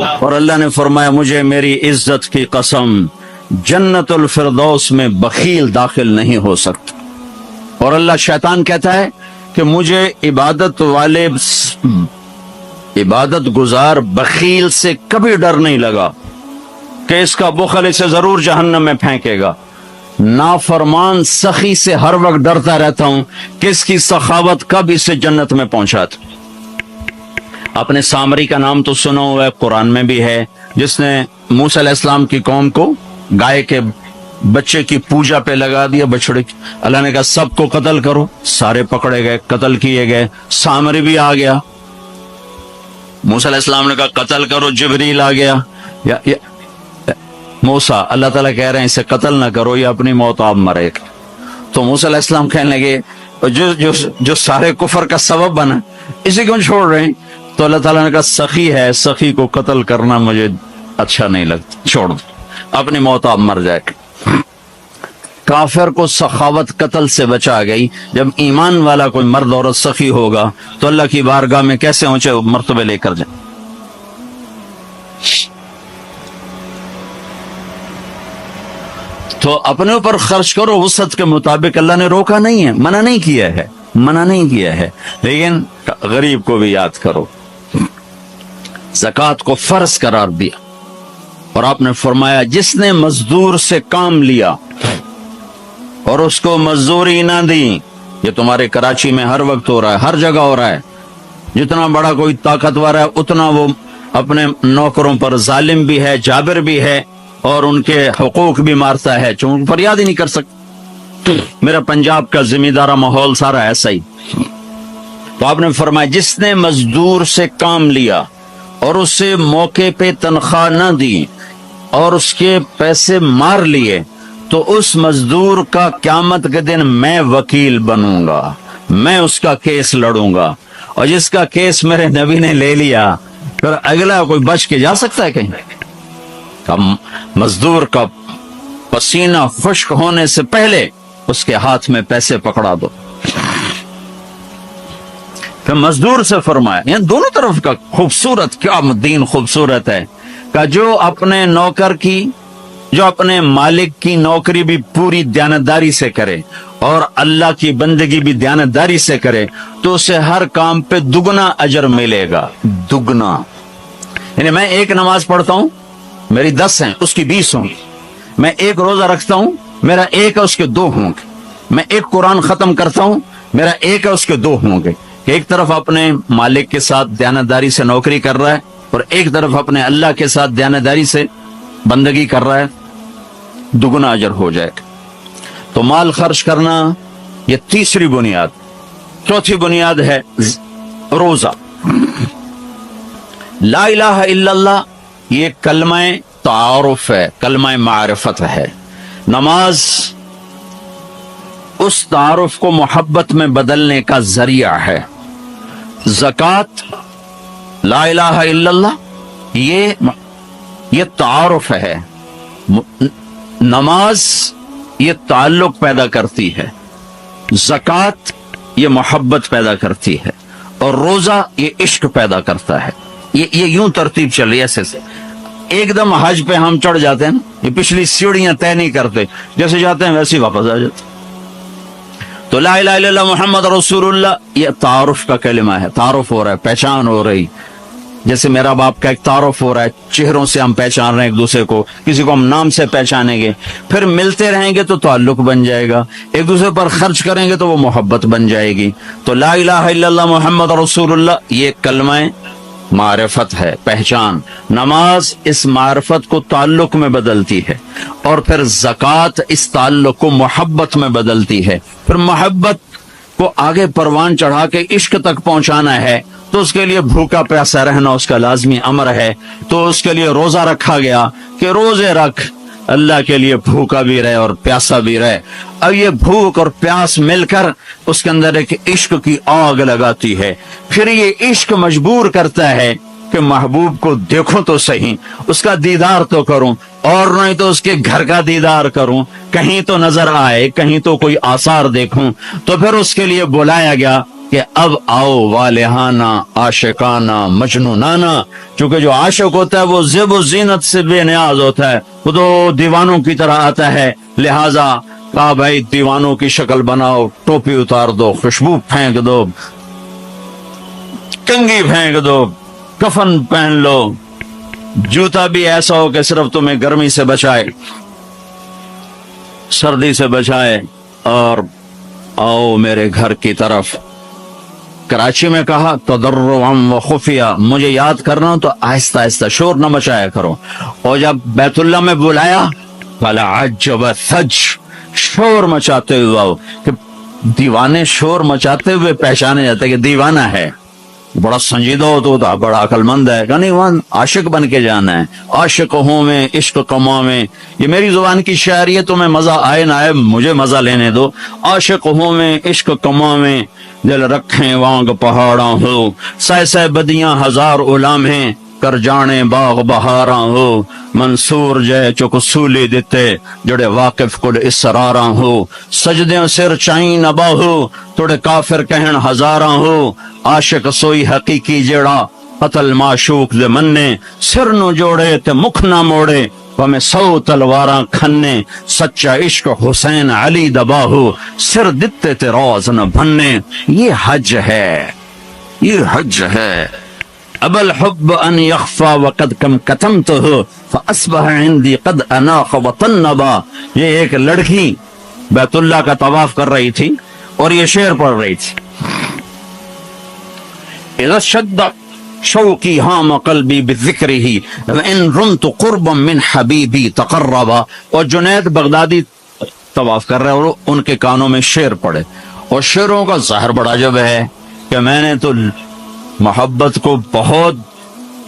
اور اللہ نے فرمایا مجھے میری عزت کی قسم جنت الفردوس میں بخیل داخل نہیں ہو سکتا۔ اور اللہ شیطان کہتا ہے کہ مجھے عبادت گزار بخیل سے کبھی ڈر نہیں لگا کہ اس کا بخل اسے ضرور جہنم میں پھینکے گا۔ نافرمان سخی سے ہر وقت ڈرتا رہتا ہوں کہ اس کی سخاوت کب اسے جنت میں پہنچاتی۔ اپنے سامری کا نام تو سنا ہوا ہے، قرآن میں بھی ہے، جس نے موسیٰ علیہ السلام کی قوم کو گائے کے بچے کی پوجا پہ لگا دیا، بچڑے کی۔ اللہ نے کہا سب کو قتل کرو، سارے پکڑے گئے، قتل کیے گئے۔ سامری بھی آ گیا، موسیٰ علیہ السلام نے کہا قتل کرو، جبریل آ گیا۔ موسیٰ، اللہ تعالیٰ کہہ رہے ہیں اسے قتل نہ کرو، یہ اپنی موت آپ مرے گا۔ تو موسیٰ علیہ السلام کہنے لگے جو سارے کفر کا سبب بنا اسے کیوں چھوڑ رہے ہیں؟ تو اللہ تعالیٰ نے کہا سخی ہے، سخی کو قتل کرنا مجھے اچھا نہیں لگتا، چھوڑ دو، اپنی موت آپ مر جائے گا۔ کافر کو سخاوت قتل سے بچا گئی۔ جب ایمان والا کوئی مرد عورت سخی ہوگا تو اللہ کی بارگاہ میں کیسے اونچے مرتبے لے کر جائیں۔ تو اپنے اوپر خرچ کرو وسعت کے مطابق، اللہ نے روکا نہیں ہے، منع نہیں کیا ہے، لیکن غریب کو بھی یاد کرو۔ زکوٰۃ کو فرض قرار دیا اور آپ نے فرمایا جس نے مزدور سے کام لیا اور اس کو مزدوری نہ دی، یہ تمہارے کراچی میں ہر وقت ہو رہا ہے، ہر جگہ ہو رہا ہے، جتنا بڑا کوئی طاقتور ہے اتنا وہ اپنے نوکروں پر ظالم بھی ہے، جابر بھی ہے، اور ان کے حقوق بھی مارتا ہے، چونکہ فریاد ہی نہیں کر سکتا۔ میرا پنجاب کا زمیندارہ ماحول سارا ایسا ہی۔ تو آپ نے فرمایا جس نے مزدور سے کام لیا اور اسے موقع پہ تنخواہ نہ دی اور اس کے پیسے مار لیے تو اس مزدور کا قیامت کے دن میں وکیل بنوں گا، میں اس کا کیس لڑوں گا، اور جس کا کیس میرے نبی نے لے لیا پھر اگلا کوئی بچ کے جا سکتا ہے کہیں؟ مزدور کا پسینہ خشک ہونے سے پہلے اس کے ہاتھ میں پیسے پکڑا دو۔ پھر مزدور سے فرمایا، یعنی دونوں طرف کا خوبصورت، کیا دین خوبصورت ہے کہ جو اپنے مالک کی نوکری بھی پوری دیانتداری سے کرے اور اللہ کی بندگی بھی دیانتداری سے کرے تو اسے ہر کام پہ دگنا اجر ملے گا، دگنا۔ یعنی میں ایک نماز پڑھتا ہوں، میری 10 ہیں، اس کی 20 ہوں گی۔ میں ایک روزہ رکھتا ہوں، میرا 1 ہے، اس کے 2 ہوں گے۔ میں ایک قرآن ختم کرتا ہوں، میرا 1 ہے، اس کے 2 ہوں گے۔ کہ ایک طرف اپنے مالک کے ساتھ دیانتداری سے نوکری کر رہا ہے اور ایک طرف اپنے اللہ کے ساتھ دیانتداری سے بندگی کر رہا ہے، دگنا اجر ہو جائے گا۔ تو مال خرچ کرنا یہ تیسری بنیاد۔ چوتھی بنیاد ہے روزہ۔ لا الہ الا اللہ یہ کلمہ تعارف ہے، کلمہ معرفت ہے۔ نماز اس تعارف کو محبت میں بدلنے کا ذریعہ ہے۔ زکوٰۃ، لا الہ الا اللہ یہ تعارف ہے۔ نماز یہ تعلق پیدا کرتی ہے، زکوٰۃ یہ محبت پیدا کرتی ہے، اور روزہ یہ عشق پیدا کرتا ہے۔ یہ یوں ترتیب چل رہی ہے ایسے سے۔ ایک دم حج پہ ہم چڑھ جاتے ہیں نا، یہ پچھلی سیڑھیاں طے نہیں کرتے، جیسے جاتے ہیں ویسے ہی واپس آ جاتے۔ تو لا الہ الا اللہ محمد رسول اللہ یہ تعارف کا کلمہ ہے، تعارف ہو رہا ہے، پہچان ہو رہی۔ جیسے میرا باپ کا ایک تعارف ہو رہا ہے، چہروں سے ہم پہچان رہے ہیں ایک دوسرے کو، کسی کو ہم نام سے پہچانیں گے، پھر ملتے رہیں گے تو تعلق بن جائے گا، ایک دوسرے پر خرچ کریں گے تو وہ محبت بن جائے گی۔ تو لا الہ الا اللہ محمد رسول اللہ یہ کلمہ معرفت ہے، پہچان۔ نماز اس معرفت کو تعلق میں بدلتی ہے، اور پھر زکوٰۃ اس تعلق کو محبت میں بدلتی ہے۔ پھر محبت کو آگے پروان چڑھا کے عشق تک پہنچانا ہے تو اس کے لیے بھوکا پیاسا رہنا اس کا لازمی امر ہے۔ تو اس کے لیے روزہ رکھا گیا کہ روزے رکھ، اللہ کے لیے بھوکا بھی رہے اور پیاسا بھی رہے۔ اب یہ بھوک اور پیاس مل کر اس کے اندر ایک عشق کی آگ لگاتی ہے، پھر یہ عشق مجبور کرتا ہے کہ محبوب کو دیکھوں تو صحیح، اس کا دیدار تو کروں، اور نہیں تو اس کے گھر کا دیدار کروں، کہیں تو نظر آئے، کہیں تو کوئی آثار دیکھوں۔ تو پھر اس کے لیے بلایا گیا کہ اب آؤ والہانہ عاشقانہ مجنونانہ، چونکہ جو عاشق ہوتا ہے وہ زیب و زینت سے بے نیاز ہوتا ہے، وہ تو دیوانوں کی طرح آتا ہے، لہذا کہا بھائی دیوانوں کی شکل بناؤ، ٹوپی اتار دو، خوشبو پھینک دو، کنگھی پھینک دو، کفن پہن لو، جوتا بھی ایسا ہو کہ صرف تمہیں گرمی سے بچائے، سردی سے بچائے، اور آؤ میرے گھر کی طرف۔ کراچی میں کہا تضرعا و خفیہ، مجھے یاد کرنا تو آہستہ آہستہ، شور نہ مچایا کرو، اور جب بیت اللہ میں بلایا قال عجب ثج، شور مچاتے ہوئے آؤ، کہ دیوانے شور مچاتے ہوئے پہچانے جاتے کہ دیوانہ ہے، بڑا سنجیدہ ہو تو بڑا عقل مند ہے، کہ نہیں وہاں عاشق بن کے جانا ہے، عاشق ہوں میں عشق کما میں، یہ میری زبان کی شاعری ہے، تمہیں مزہ آئے نہ آئے مجھے مزہ لینے دو، عاشق ہوں میں عشق کما میں، دل رکھیں وانگ پہاڑاں ہو، سہ سہ بدیاں ہزار علامیں، کر جانے باغ بہاراں ہو، منصور جے چک سولی دیتے، جڑے واقف کل اسراراں ہو، سجدیں سر چائیں نبا ہو، توڑے کافر کہن ہزاراں ہو، عاشق سوئی حقیقی جڑا قتل معشوق دے مننے، سر نو جوڑے تے مکھ نہ موڑے، ہمیں 100 تلواراں کھنے، سچا عشق حسین علی دبا ہو، سر دتے تے روز نہ بھننے، یہ حج ہے، یہ حج ہے۔ ابا الحب ان یخفا وقد کم کتمتہ فاصبح عندی قد اناخ وطنبا، یہ ایک لڑکی بیت اللہ کا طواف کر رہی تھی اور یہ شعر پڑھ رہی تھی، اذا شد شوقی ہام قلبی بذکرہ وان رمت قربا من حبیبی تقربا، اور جنید بغدادی طواف کر رہے اور ان کے کانوں میں شعر پڑے، اور شعروں کا ظاہر بڑا جب ہے کہ میں نے تو محبت کو بہت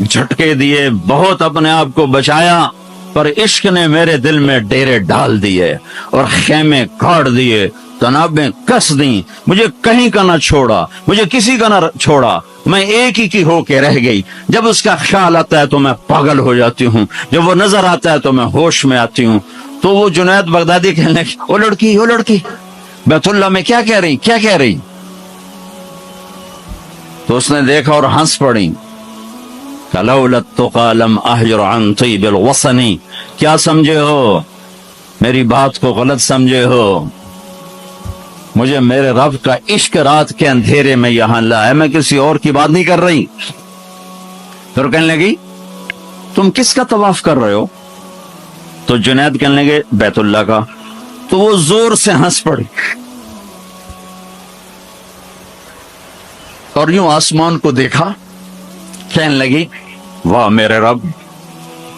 جھٹکے دیے، بہت اپنے آپ کو بچایا، پر عشق نے میرے دل میں ڈیرے ڈال دیے اور خیمے کاٹ دیے، تنابیں کس دیں، مجھے کہیں کا نہ چھوڑا، مجھے کسی کا نہ چھوڑا، میں ایک ہی کی ہو کے رہ گئی، جب اس کا خیال آتا ہے تو میں پاگل ہو جاتی ہوں، جب وہ نظر آتا ہے تو میں ہوش میں آتی ہوں۔ تو وہ جنید بغدادی کہنے لگے وہ لڑکی بیت اللہ میں کیا کہہ رہی، تو اس نے دیکھا اور ہنس پڑی، لولا التقى لم اهجر عن طيب الوطن، کیا سمجھے ہو، میری بات کو غلط سمجھے ہو، مجھے میرے رب کا عشق رات کے اندھیرے میں یہاں لایا، میں کسی اور کی بات نہیں کر رہی۔ پھر کہنے لگی تم کس کا طواف کر رہے ہو، تو جنید کہنے لگے بیت اللہ کا، تو وہ زور سے ہنس پڑی اور یوں آسمان کو دیکھا، کہنے لگی واہ میرے رب،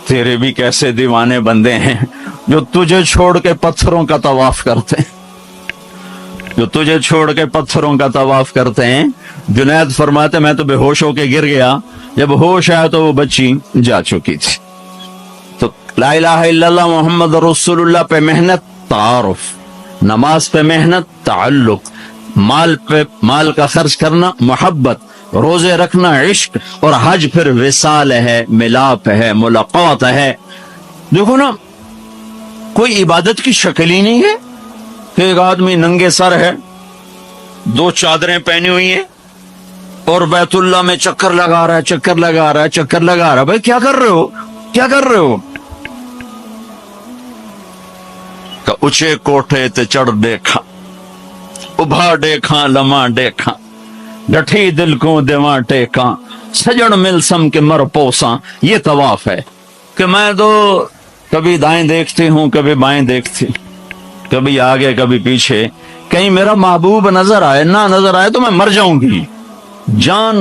تیرے بھی کیسے دیوانے بندے ہیں جو تجھے چھوڑ کے پتھروں کا طواف کرتے ہیں، جو تجھے چھوڑ کے پتھروں کا طواف کرتے ہیں۔ جنید فرماتے میں تو بے ہوش ہو کے گر گیا، جب ہوش آیا تو وہ بچی جا چکی تھی۔ تو لا الہ الا اللہ محمد رسول اللہ پہ محنت تعارف، نماز پہ محنت تعلق، مال کا خرچ کرنا محبت، روزے رکھنا عشق، اور حج پھر وصال ہے، ملاپ ہے، ملاقات ہے۔ دیکھو نا، کوئی عبادت کی شکل ہی نہیں ہے کہ ایک آدمی ننگے سر ہے، 2 چادریں پہنی ہوئی ہیں اور بیت اللہ میں چکر لگا رہا ہے، بھائی کیا کر رہے ہو؟ کہ اونچے کوٹھے تے چڑھ دیکھا، ابھا دیکھا لمحہ دیکھا، ڈٹھی دل کو دیواں ٹیکاں، سجن مل سم کے مر پوساں، یہ طواف ہے کہ میں تو کبھی دائیں دیکھتی ہوں، کبھی بائیں دیکھتی، کبھی آگے کبھی پیچھے، کہیں میرا محبوب نظر آئے، نہ نظر آئے تو میں مر جاؤں گی، جان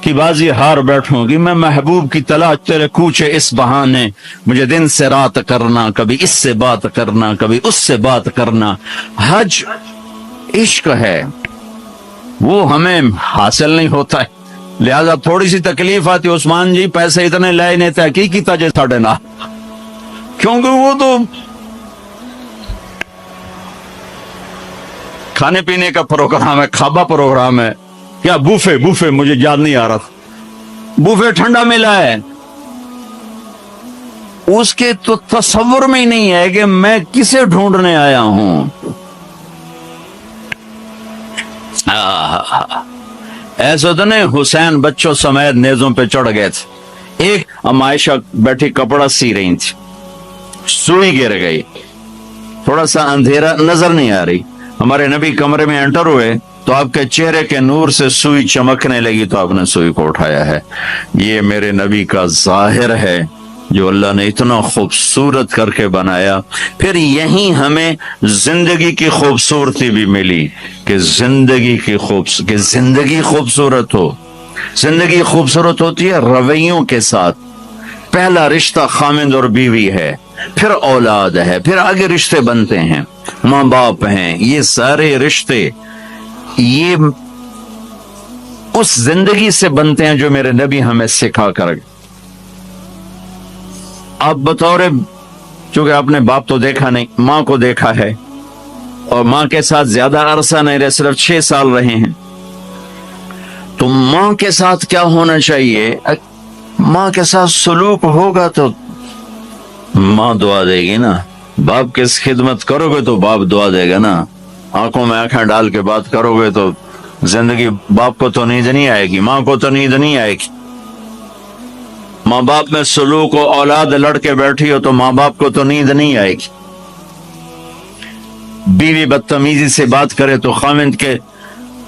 کی بازی ہار بیٹھوں گی، میں محبوب کی تلاش تیرے کوچے اس بہانے، مجھے دن سے رات کرنا، کبھی اس سے بات کرنا، کبھی اس سے بات کرنا۔ حج عشق ہے، وہ ہمیں حاصل نہیں ہوتا ہے، لہذا تھوڑی سی تکلیف آتی، عثمان جی پیسے اتنے لائے نہیں تحقیق کی تجھے ساڑھے نہ، کیونکہ وہ تو کھانے پینے کا پروگرام ہے، کھابا پروگرام ہے، کیا بوفے مجھے یاد نہیں آ رہا تھا، بوفے ٹھنڈا ملا ہے، اس کے تو تصور میں ہی نہیں ہے کہ میں کسے ڈھونڈنے آیا ہوں۔ ایسا تو نہیں حسین بچوں سمیت نیزوں پہ چڑھ گئے تھے. ایک ام عائشہ بیٹھی کپڑا سی رہی تھی, سوئی گر گئی, تھوڑا سا اندھیرا نظر نہیں آ رہی, ہمارے نبی کمرے میں انٹر ہوئے تو آپ کے چہرے کے نور سے سوئی چمکنے لگی تو آپ نے سوئی کو اٹھایا ہے. یہ میرے نبی کا ظاہر ہے جو اللہ نے اتنا خوبصورت کر کے بنایا. پھر یہیں ہمیں زندگی کی خوبصورتی بھی ملی کہ زندگی خوبصورت ہو. زندگی خوبصورت ہوتی ہے رویوں کے ساتھ. پہلا رشتہ خامند اور بیوی ہے, پھر اولاد ہے, پھر آگے رشتے بنتے ہیں, ماں باپ ہیں. یہ سارے رشتے یہ اس زندگی سے بنتے ہیں جو میرے نبی ہمیں سکھا کر. آپ بطور چونکہ آپ نے باپ تو دیکھا نہیں, ماں کو دیکھا ہے, اور ماں کے ساتھ زیادہ عرصہ نہیں رہے, صرف 6 سال رہے ہیں. تو ماں کے ساتھ کیا ہونا چاہیے؟ ماں کے ساتھ سلوک ہوگا تو ماں دعا دے گی نا. باپ کی خدمت کرو گے تو باپ دعا دے گا نا. آنکھوں میں آنکھیں ڈال کے بات کرو گے تو زندگی باپ کو تو نیند نہیں آئے گی, ماں کو تو نیند نہیں آئے گی. ماں باپ میں سلوک و اولاد لڑ کے بیٹھی ہو تو ماں باپ کو تو نیند نہیں آئے گی. بیوی بدتمیزی سے بات کرے تو خامند کے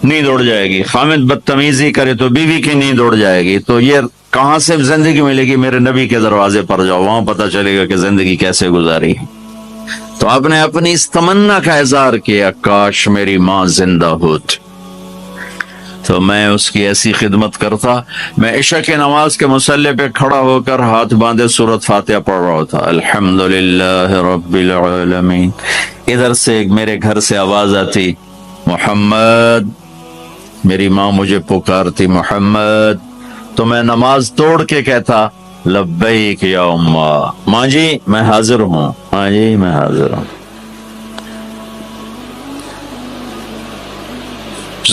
نیند اڑ جائے گی, خامند بدتمیزی کرے تو بیوی کی نیند اڑ جائے گی. تو یہ کہاں سے زندگی ملے گی؟ میرے نبی کے دروازے پر جاؤ, وہاں پتہ چلے گا کہ زندگی کیسے گزاری. تو آپ نے اپنی اس تمنا کا اظہار کیا, کاش میری ماں زندہ ہوتی تو میں اس کی ایسی خدمت کرتا. میں عشاء کی نماز کے مصلی پہ کھڑا ہو کر ہاتھ باندھے سورۃ فاتحہ پڑھ رہا ہوتا, الحمدللہ رب العالمین. ادھر سے میرے گھر سے آواز آتی, محمد. میری ماں مجھے پکارتی محمد, تو میں نماز توڑ کے کہتا لبیک یا اماں, ماں جی میں حاضر ہوں, ماں جی میں حاضر ہوں.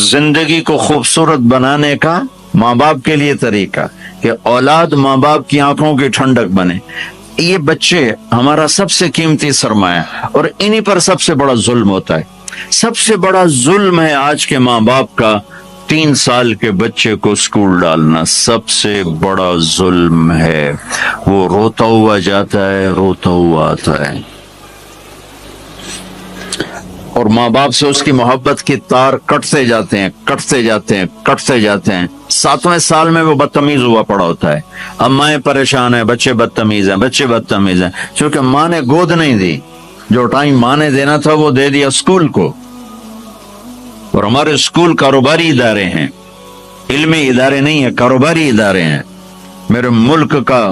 زندگی کو خوبصورت بنانے کا ماں باپ کے لیے طریقہ کہ اولاد ماں باپ کی آنکھوں کی ٹھنڈک بنے. یہ بچے ہمارا سب سے قیمتی سرمایہ, اور انہی پر سب سے بڑا ظلم ہوتا ہے. سب سے بڑا ظلم ہے آج کے ماں باپ کا 3 سال کے بچے کو اسکول ڈالنا. سب سے بڑا ظلم ہے. وہ روتا ہوا جاتا ہے, روتا ہوا آتا ہے, اور ماں باپ سے اس کی محبت کی تار کٹتے جاتے ہیں, کٹتے جاتے ہیں, کٹتے جاتے ہیں. 7ویں سال میں وہ بدتمیز ہوا پڑا ہوتا ہے. اب مائیں پریشان ہیں, بچے بدتمیز ہیں, بچے بدتمیز ہیں, کیونکہ ماں نے گود نہیں دی. جو ٹائم ماں نے دینا تھا وہ دے دیا اسکول کو. اور ہمارے اسکول کاروباری ادارے ہیں, علمی ادارے نہیں ہیں, کاروباری ادارے ہیں. میرے ملک کا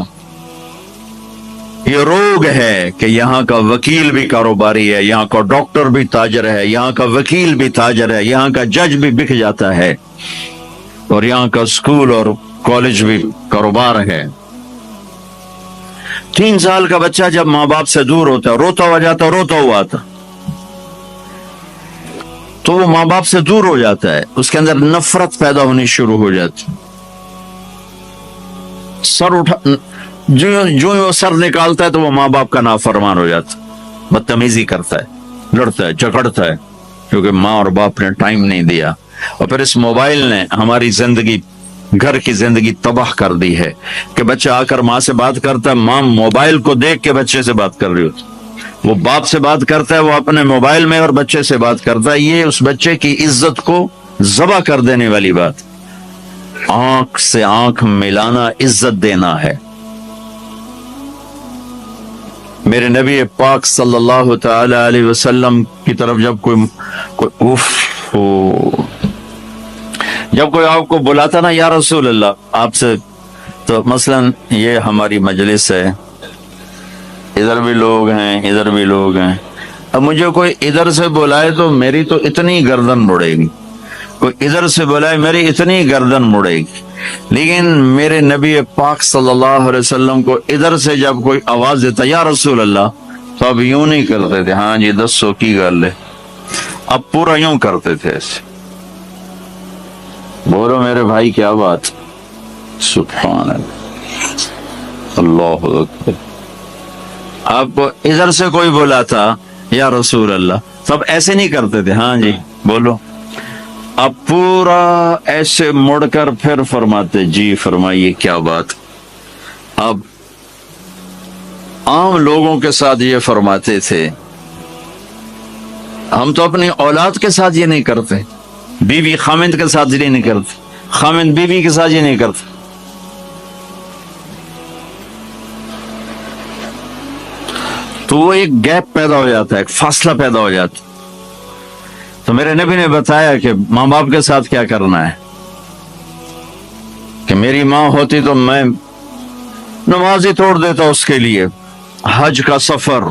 یہ روگ ہے کہ یہاں کا وکیل بھی کاروباری ہے, یہاں کا ڈاکٹر بھی تاجر ہے, یہاں کا وکیل بھی تاجر ہے, یہاں کا جج بھی بک جاتا ہے, اور یہاں کا اسکول اور کالج بھی کاروبار ہے. 3 سال کا بچہ جب ماں باپ سے دور ہوتا ہے, روتا ہوا جاتا, روتا ہوا آتا, تو وہ ماں باپ سے دور ہو جاتا ہے. اس کے اندر نفرت پیدا ہونی شروع ہو جاتی. سر اٹھا جو وہ سر نکالتا ہے تو وہ ماں باپ کا نافرمان ہو جاتا, بدتمیزی کرتا ہے, لڑتا ہے, جھگڑتا ہے, کیونکہ ماں اور باپ نے ٹائم نہیں دیا. اور پھر اس موبائل نے ہماری زندگی, گھر کی زندگی تباہ کر دی ہے کہ بچہ آ کر ماں سے بات کرتا ہے, ماں موبائل کو دیکھ کے بچے سے بات کر رہی ہوتی. وہ باپ سے بات کرتا ہے, وہ اپنے موبائل میں, اور بچے سے بات کرتا ہے. یہ اس بچے کی عزت کو ذبح کر دینے والی بات. آنکھ سے آنکھ ملانا عزت دینا ہے. میرے نبی پاک صلی اللہ تعالی علیہ وسلم کی طرف جب کوئی آپ کو بلاتا نا, یا رسول اللہ آپ سے, تو مثلا یہ ہماری مجلس ہے, ادھر بھی لوگ ہیں, ادھر بھی لوگ ہیں. اب مجھے کوئی ادھر سے بلائے تو میری تو اتنی گردن مڑے گی, کوئی ادھر سے بلائے میری اتنی گردن مڑے گی. لیکن میرے نبی پاک صلی اللہ علیہ وسلم کو ادھر سے جب کوئی آواز دیتا یا رسول اللہ, تو اب یوں نہیں کرتے تھے, ہاں جی 10 کی گل ہے, اب پورا یوں کرتے تھے ایسے. بولو میرے بھائی کیا بات, سبحان اللہ, اللہ اکبر. آپ کو ادھر سے کوئی بولا تھا یا رسول اللہ, تب ایسے نہیں کرتے تھے, ہاں جی بولو. اب پورا ایسے مڑ کر پھر فرماتے جی فرمائیے کیا بات. اب عام لوگوں کے ساتھ یہ فرماتے تھے ہم تو اپنی اولاد کے ساتھ یہ نہیں کرتے, بیوی خامند کے ساتھ یہ نہیں کرتے, خامند بیوی کے ساتھ یہ نہیں کرتے. تو وہ ایک گیپ پیدا ہو جاتا ہے, ایک فاصلہ پیدا ہو جاتا ہے. تو میرے نبی نے بتایا کہ ماں باپ کے ساتھ کیا کرنا ہے, کہ میری ماں ہوتی تو میں نماز ہی توڑ دیتا اس کے لیے. حج کا سفر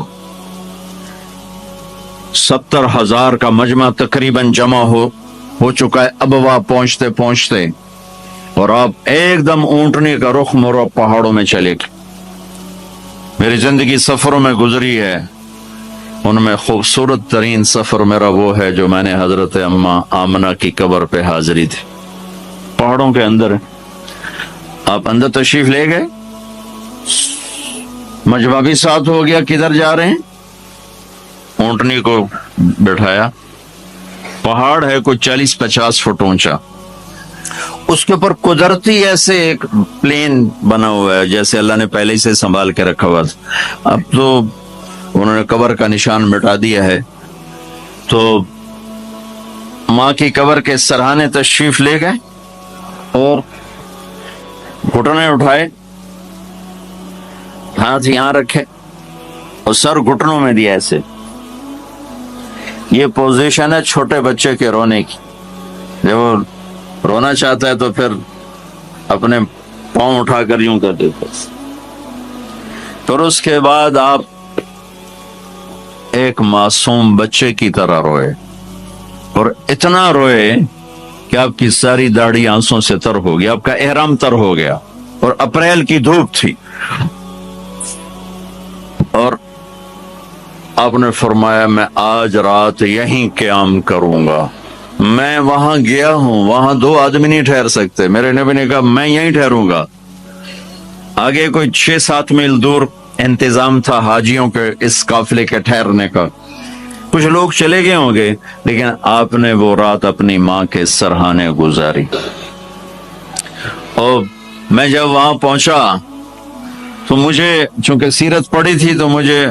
70,000 کا مجمع تقریباً جمع ہو چکا ہے ابوا پہنچتے پہنچتے, اور آپ ایک دم اونٹنے کا رخ موڑو پہاڑوں میں چلے گئے. میری زندگی سفروں میں گزری ہے, ان میں خوبصورت ترین سفر میرا وہ ہے جو میں نے حضرت اماں آمنہ کی قبر پہ حاضری تھی, پہاڑوں کے اندر. آپ اندر تشریف لے گئے, مجمع بھی ساتھ ہو گیا, کدھر جا رہے ہیں؟ اونٹنی کو بٹھایا, پہاڑ ہے کوئی 40-50 فٹ اونچا, اس کے اوپر قدرتی ایسے ایک پلین بنا ہوا ہے جیسے اللہ نے پہلے سے سنبھال کے رکھا ہوا. اب تو انہوں نے قبر کا نشان مٹا دیا ہے. تو ماں کی قبر کے سرہانے تشریف لے گئے اور گھٹنے اٹھائے, ہاتھ یہاں رکھے اور سر گھٹنوں میں دیا ایسے. یہ پوزیشن ہے چھوٹے بچے کے رونے کی, جب وہ رونا چاہتا ہے تو پھر اپنے پاؤں اٹھا کر یوں کر دیتا. پھر اس کے بعد آپ ایک معصوم بچے کی طرح روئے, اور اتنا روئے کہ آپ کی ساری داڑھی آنسوں سے تر ہو گیا, آپ کا احرام تر ہو گیا, اور اپریل کی دھوپ تھی. اور آپ نے فرمایا میں آج رات یہیں قیام کروں گا. میں وہاں گیا ہوں, وہاں 2 آدمی نہیں ٹھہر سکتے. میرے نبی نے کہا میں یہیں ٹھہروں گا. آگے کوئی 6-7 میل دور انتظام تھا حاجیوں کے اس قافلے کے ٹھہرنے کا, کچھ لوگ چلے گئے ہوں گے, لیکن آپ نے وہ رات اپنی ماں کے سرہانے گزاری. اور میں جب وہاں پہنچا تو مجھے چونکہ سیرت پڑھی تھی تو مجھے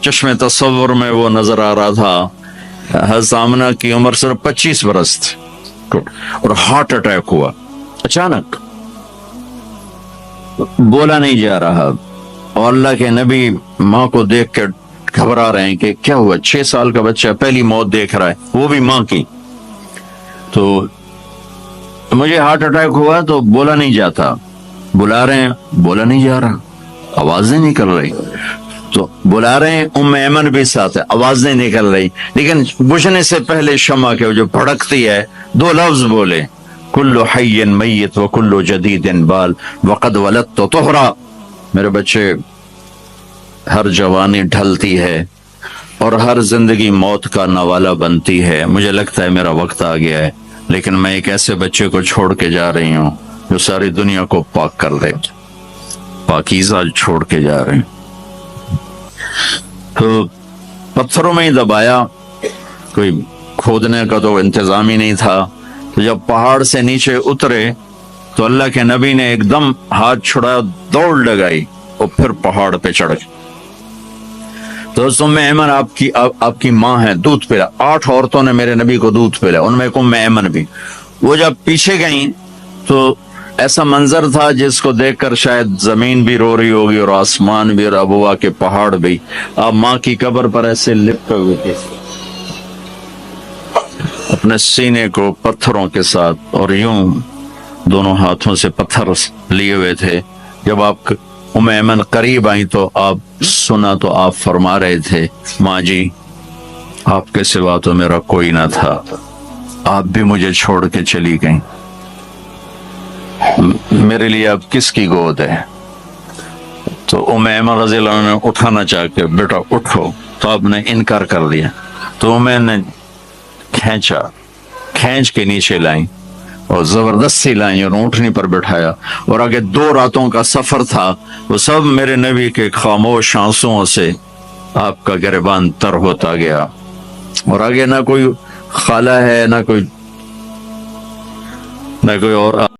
چشم تصور میں وہ نظر آ رہا تھا. حضرت آمنہ کی عمر صرف 25 برس تھی اور ہارٹ اٹیک ہوا اچانک, بولا نہیں جا رہا, اور اللہ کے نبی ماں کو دیکھ کے گھبرا رہے ہیں کہ کیا ہوا, 6 سال کا بچہ پہلی موت دیکھ رہا ہے, وہ بھی ماں کی. تو مجھے ہارٹ اٹیک ہوا تو بولا نہیں جاتا, بلا رہے ہیں بولا نہیں جا رہا, آوازیں نہیں نکل رہی. تو بلا رہے ہیں ام ایمن بھی ساتھ ہے, آوازیں نہیں نکل رہی. لیکن بجھنے سے پہلے شمع کے جو بھڑکتی ہے 2 لفظ بولے, کل حی میت و کل جدید بال وقد ولدت طہرا. میرے بچے ہر جوانی ڈھلتی ہے اور ہر زندگی موت کا نوالا بنتی ہے. مجھے لگتا ہے میرا وقت آ گیا ہے, لیکن میں ایک ایسے بچے کو چھوڑ کے جا رہی ہوں جو ساری دنیا کو پاک کر دے, پاکیزہ چھوڑ کے جا رہے ہیں. تو پتھروں میں ہی دبایا, کوئی کھودنے کا تو انتظام ہی نہیں تھا. تو جب پہاڑ سے نیچے اترے تو اللہ کے نبی نے ایک دم ہاتھ چھڑایا, دوڑ لگائی اور پھر پہاڑ پہ چڑھ گئے. تو ام ایمن آپ کی ماں ہے, دودھ پلا. 8 عورتوں نے میرے نبی کو دودھ پلا, ان میں ام ایمن بھی. وہ جب پیچھے گئیں تو ایسا منظر تھا جس کو دیکھ کر شاید زمین بھی رو رہی ہوگی اور آسمان بھی اور ابوا کے پہاڑ بھی. آپ ماں کی قبر پر ایسے لپٹے ہوئے تھے اپنے سینے کو پتھروں کے ساتھ, اور یوں دونوں ہاتھوں سے پتھر لیے ہوئے تھے. جب آپ ام ایمن قریب آئیں تو آپ سنا تو آپ فرما رہے تھے, ماں جی آپ کے سوا تو میرا کوئی نہ تھا, آپ بھی مجھے چھوڑ کے چلی گئیں, میرے لیے اب کس کی گود ہے. تو ام ایمن رضی اللہ عنہ نے اٹھانا چاہ کے, بیٹا اٹھو, تو آپ نے انکار کر دیا. تو میں نے کھینچ کے نیچے لائیں اور زبردستی لائیں اور اونٹنی پر بٹھایا, اور آگے 2 راتوں کا سفر تھا. وہ سب میرے نبی کے خاموش آنسوؤں سے آپ کا گریبان تر ہوتا گیا. اور آگے نہ کوئی خالہ ہے, نہ کوئی میں کوئی اور